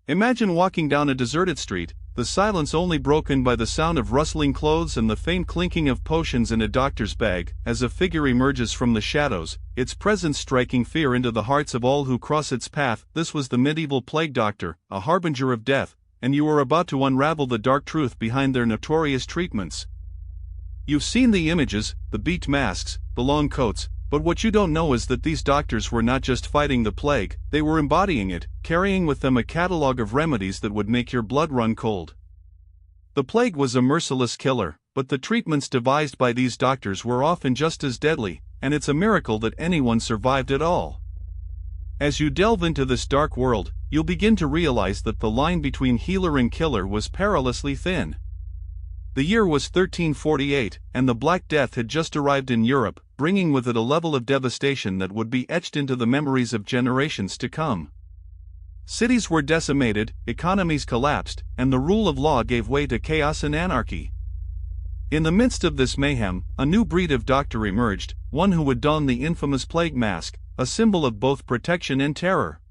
Imagine walking down a deserted street, the silence only broken by the sound of rustling clothes and the faint clinking of potions in a doctor's bag, as a figure emerges from the shadows, its presence striking fear into the hearts of all who cross its path. This was the medieval plague doctor, a harbinger of death, and you were about to unravel the dark truth behind their notorious treatments. You've seen the images, the beaked masks, the long coats, but what you don't know is that these doctors were not just fighting the plague, they were embodying it, carrying with them a catalogue of remedies that would make your blood run cold. The plague was a merciless killer, but the treatments devised by these doctors were often just as deadly, and it's a miracle that anyone survived at all. As you delve into this dark world, you'll begin to realize that the line between healer and killer was perilously thin. The year was 1348, and the Black Death had just arrived in Europe, bringing with it a level of devastation that would be etched into the memories of generations to come. Cities were decimated, economies collapsed, and the rule of law gave way to chaos and anarchy. In the midst of this mayhem, a new breed of doctor emerged, one who would don the infamous plague mask, a symbol of both protection and terror.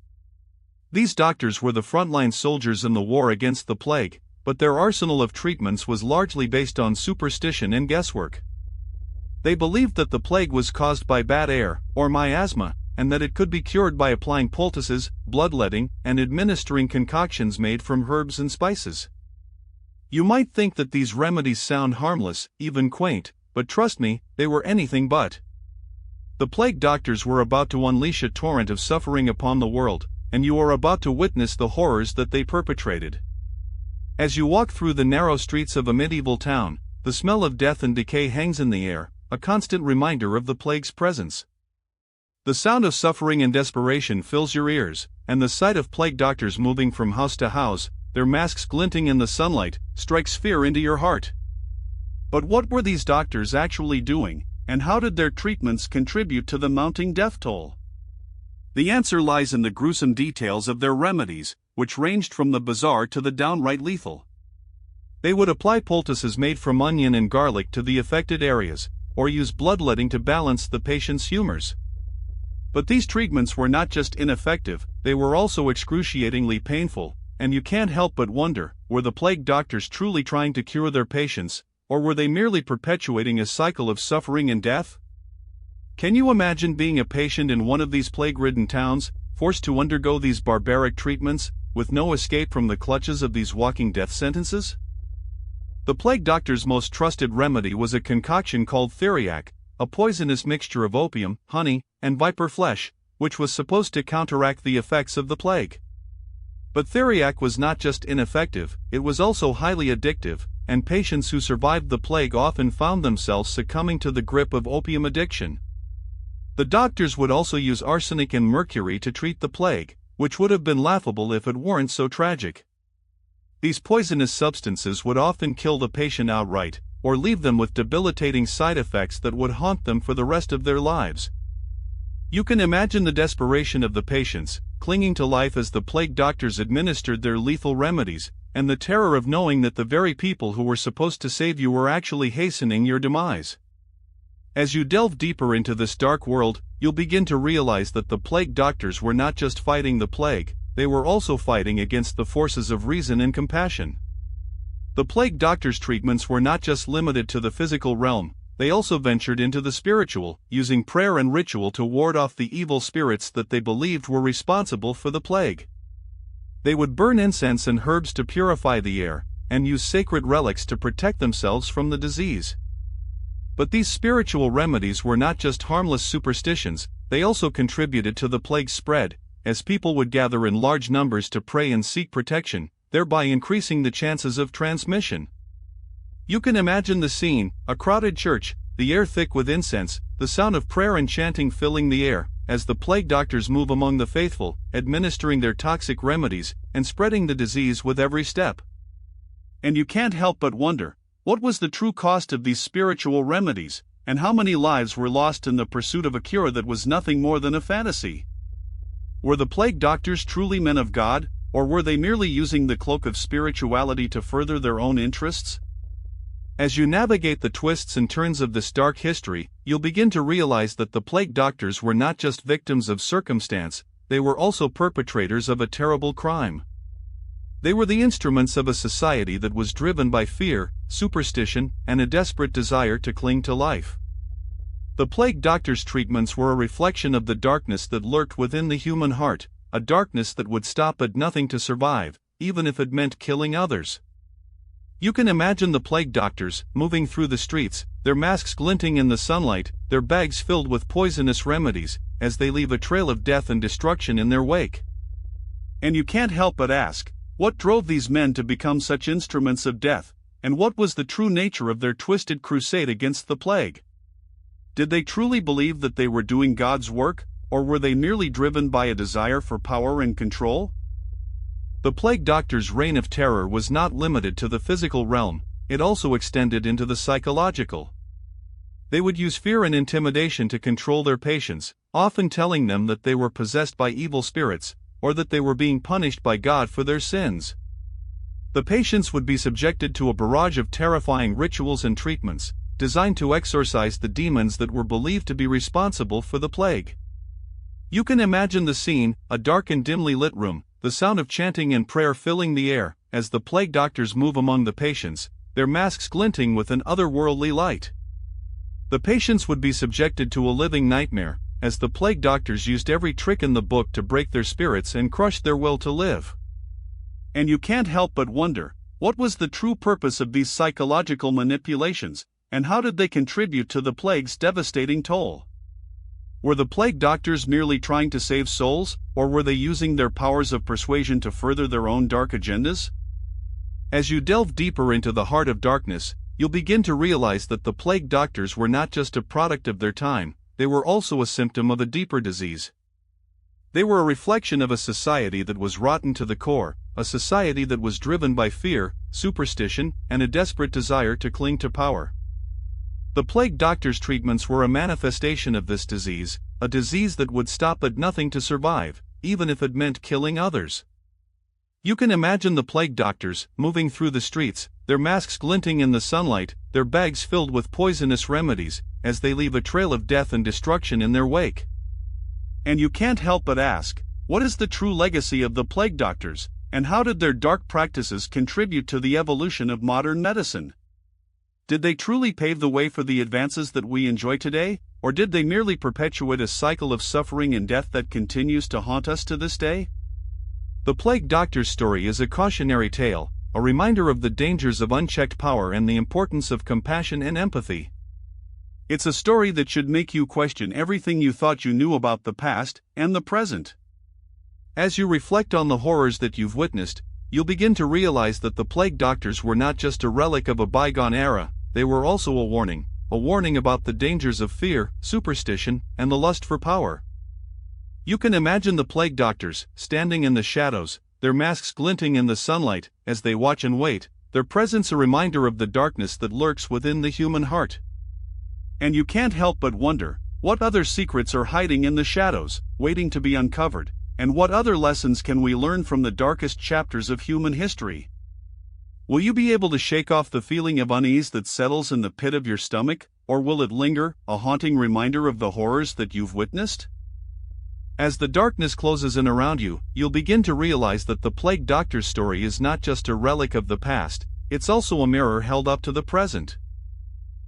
These doctors were the frontline soldiers in the war against the plague, but their arsenal of treatments was largely based on superstition and guesswork. They believed that the plague was caused by bad air, or miasma, and that it could be cured by applying poultices, bloodletting, and administering concoctions made from herbs and spices. You might think that these remedies sound harmless, even quaint, but trust me, they were anything but. The plague doctors were about to unleash a torrent of suffering upon the world, and you are about to witness the horrors that they perpetrated. As you walk through the narrow streets of a medieval town, the smell of death and decay hangs in the air, a constant reminder of the plague's presence. The sound of suffering and desperation fills your ears, and the sight of plague doctors moving from house to house, their masks glinting in the sunlight, strikes fear into your heart. But what were these doctors actually doing, and how did their treatments contribute to the mounting death toll? The answer lies in the gruesome details of their remedies, which ranged from the bizarre to the downright lethal. They would apply poultices made from onion and garlic to the affected areas, or use bloodletting to balance the patient's humors. But these treatments were not just ineffective, they were also excruciatingly painful, and you can't help but wonder, were the plague doctors truly trying to cure their patients, or were they merely perpetuating a cycle of suffering and death? Can you imagine being a patient in one of these plague-ridden towns, forced to undergo these barbaric treatments, with no escape from the clutches of these walking death sentences? The plague doctor's most trusted remedy was a concoction called theriac, a poisonous mixture of opium, honey, and viper flesh, which was supposed to counteract the effects of the plague. But theriac was not just ineffective, it was also highly addictive, and patients who survived the plague often found themselves succumbing to the grip of opium addiction. The doctors would also use arsenic and mercury to treat the plague, which would have been laughable if it weren't so tragic. These poisonous substances would often kill the patient outright, or leave them with debilitating side effects that would haunt them for the rest of their lives. You can imagine the desperation of the patients, clinging to life as the plague doctors administered their lethal remedies, and the terror of knowing that the very people who were supposed to save you were actually hastening your demise. As you delve deeper into this dark world, you'll begin to realize that the plague doctors were not just fighting the plague, they were also fighting against the forces of reason and compassion. The plague doctors' treatments were not just limited to the physical realm, they also ventured into the spiritual, using prayer and ritual to ward off the evil spirits that they believed were responsible for the plague. They would burn incense and herbs to purify the air, and use sacred relics to protect themselves from the disease. But these spiritual remedies were not just harmless superstitions, they also contributed to the plague's spread, as people would gather in large numbers to pray and seek protection, thereby increasing the chances of transmission. You can imagine the scene, a crowded church, the air thick with incense, the sound of prayer and chanting filling the air, as the plague doctors move among the faithful, administering their toxic remedies, and spreading the disease with every step. And you can't help but wonder, what was the true cost of these spiritual remedies, and how many lives were lost in the pursuit of a cure that was nothing more than a fantasy? Were the plague doctors truly men of God, or were they merely using the cloak of spirituality to further their own interests? As you navigate the twists and turns of this dark history, you'll begin to realize that the plague doctors were not just victims of circumstance, they were also perpetrators of a terrible crime. They were the instruments of a society that was driven by fear, superstition, and a desperate desire to cling to life. The plague doctor's treatments were a reflection of the darkness that lurked within the human heart, a darkness that would stop at nothing to survive, even if it meant killing others. You can imagine the plague doctors, moving through the streets, their masks glinting in the sunlight, their bags filled with poisonous remedies, as they leave a trail of death and destruction in their wake. And you can't help but ask, what drove these men to become such instruments of death, and what was the true nature of their twisted crusade against the plague? Did they truly believe that they were doing God's work, or were they merely driven by a desire for power and control? The plague doctor's reign of terror was not limited to the physical realm, it also extended into the psychological. They would use fear and intimidation to control their patients, often telling them that they were possessed by evil spirits, or that they were being punished by God for their sins. The patients would be subjected to a barrage of terrifying rituals and treatments, designed to exorcise the demons that were believed to be responsible for the plague. You can imagine the scene, a dark and dimly lit room, the sound of chanting and prayer filling the air, as the plague doctors move among the patients, their masks glinting with an otherworldly light. The patients would be subjected to a living nightmare, as the plague doctors used every trick in the book to break their spirits and crush their will to live. And you can't help but wonder, what was the true purpose of these psychological manipulations, and how did they contribute to the plague's devastating toll? Were the plague doctors merely trying to save souls, or were they using their powers of persuasion to further their own dark agendas? As you delve deeper into the heart of darkness, you'll begin to realize that the plague doctors were not just a product of their time, they were also a symptom of a deeper disease. They were a reflection of a society that was rotten to the core, a society that was driven by fear, superstition, and a desperate desire to cling to power. The plague doctor's treatments were a manifestation of this disease, a disease that would stop at nothing to survive, even if it meant killing others. You can imagine the plague doctors, moving through the streets, their masks glinting in the sunlight, their bags filled with poisonous remedies, as they leave a trail of death and destruction in their wake. And you can't help but ask, what is the true legacy of the plague doctors, and how did their dark practices contribute to the evolution of modern medicine? Did they truly pave the way for the advances that we enjoy today, or did they merely perpetuate a cycle of suffering and death that continues to haunt us to this day? The plague doctor's story is a cautionary tale, a reminder of the dangers of unchecked power and the importance of compassion and empathy. It's a story that should make you question everything you thought you knew about the past and the present. As you reflect on the horrors that you've witnessed, you'll begin to realize that the plague doctors were not just a relic of a bygone era, they were also a warning about the dangers of fear, superstition, and the lust for power. You can imagine the plague doctors, standing in the shadows, their masks glinting in the sunlight, as they watch and wait, their presence a reminder of the darkness that lurks within the human heart. And you can't help but wonder, what other secrets are hiding in the shadows, waiting to be uncovered, and what other lessons can we learn from the darkest chapters of human history? Will you be able to shake off the feeling of unease that settles in the pit of your stomach, or will it linger, a haunting reminder of the horrors that you've witnessed? As the darkness closes in around you, you'll begin to realize that the plague doctor's story is not just a relic of the past, it's also a mirror held up to the present.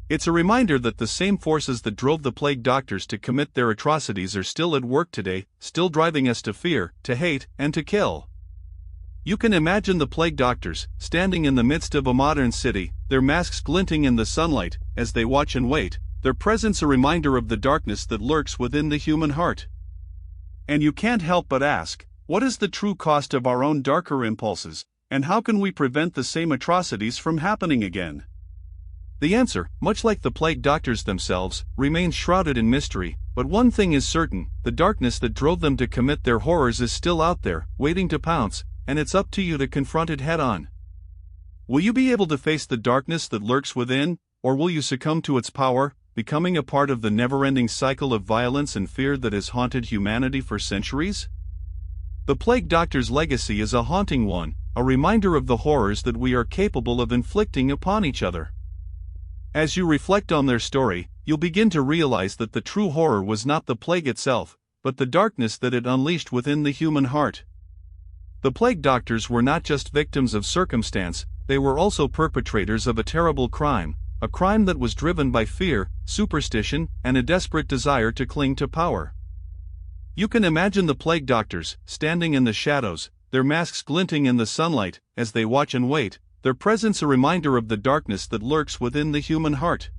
It's a reminder that the same forces that drove the plague doctors to commit their atrocities are still at work today, still driving us to fear, to hate, and to kill. You can imagine the plague doctors, standing in the midst of a modern city, their masks glinting in the sunlight, as they watch and wait, their presence a reminder of the darkness that lurks within the human heart. And you can't help but ask, what is the true cost of our own darker impulses, and how can we prevent the same atrocities from happening again? The answer, much like the plague doctors themselves, remains shrouded in mystery, but one thing is certain, the darkness that drove them to commit their horrors is still out there, waiting to pounce, and it's up to you to confront it head-on. Will you be able to face the darkness that lurks within, or will you succumb to its power, becoming a part of the never-ending cycle of violence and fear that has haunted humanity for centuries? The plague doctor's legacy is a haunting one, a reminder of the horrors that we are capable of inflicting upon each other. As you reflect on their story, you'll begin to realize that the true horror was not the plague itself, but the darkness that it unleashed within the human heart. The plague doctors were not just victims of circumstance, they were also perpetrators of a terrible crime, a crime that was driven by fear, superstition, and a desperate desire to cling to power. You can imagine the plague doctors, standing in the shadows, their masks glinting in the sunlight, as they watch and wait, their presence a reminder of the darkness that lurks within the human heart.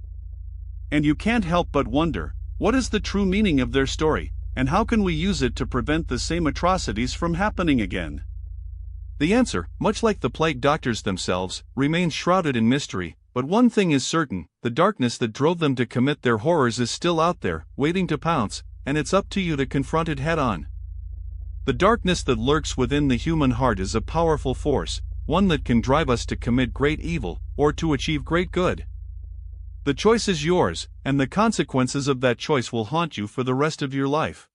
And you can't help but wonder, what is the true meaning of their story, and how can we use it to prevent the same atrocities from happening again? The answer, much like the plague doctors themselves, remains shrouded in mystery, but one thing is certain, the darkness that drove them to commit their horrors is still out there, waiting to pounce, and it's up to you to confront it head-on. The darkness that lurks within the human heart is a powerful force, one that can drive us to commit great evil, or to achieve great good. The choice is yours, and the consequences of that choice will haunt you for the rest of your life.